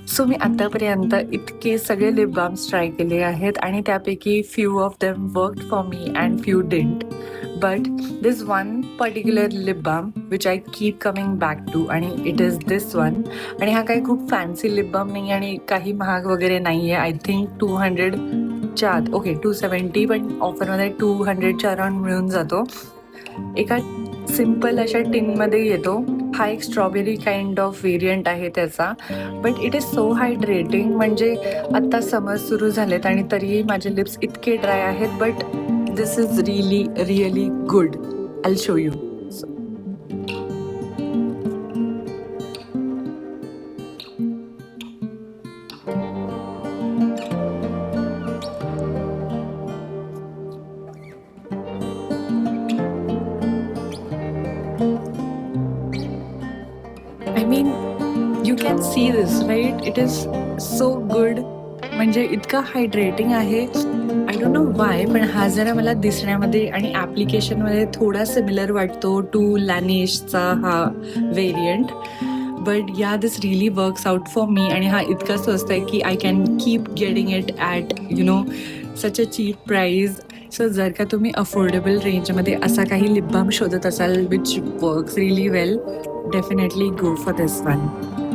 So मी आतापर्यंत इतके सगळे लिप बाम्स ट्राय केले आहेत आणि त्यापैकी few of them worked for me and few didn't. But this one particular lip balm which I keep coming back to आणि it is this one. आणि हा काही खूप फॅन्सी लिप बाम नाही आणि काही महाग वगैरे नाही आहे. आय थिंक 200च्या आत, ओके 270, पण ऑफरमध्ये 200च्या अराउंड मिळून जातो. एका सिम्पल अशा टिनमध्ये येतो. हा एक स्ट्रॉबेरी काइंड ऑफ व्हेरियंट आहे त्याचा. But it is so hydrating. म्हणजे आत्ता समर सुरू झालेत आणि तरीही माझे लिप्स इतके ड्राय आहेत. But this is really really good. I will show you. I mean you can see this right. It is so good. म्हणजे इतका हायड्रेटिंग आहे. आय डोंट नो वाय, पण हा जरा मला दिसण्यामध्ये आणि ॲप्लिकेशनमध्ये थोडा सिमिलर वाटतो टू लॅनिशचा हा variant. But yeah this really works out for me. आणि हा इतका स्वस्त आहे की I can keep getting it at such a cheap price. So जर का तुम्ही अफोर्डेबल रेंजमध्ये असा काही लिप बाम शोधत असाल which works really well, definitely go for this one.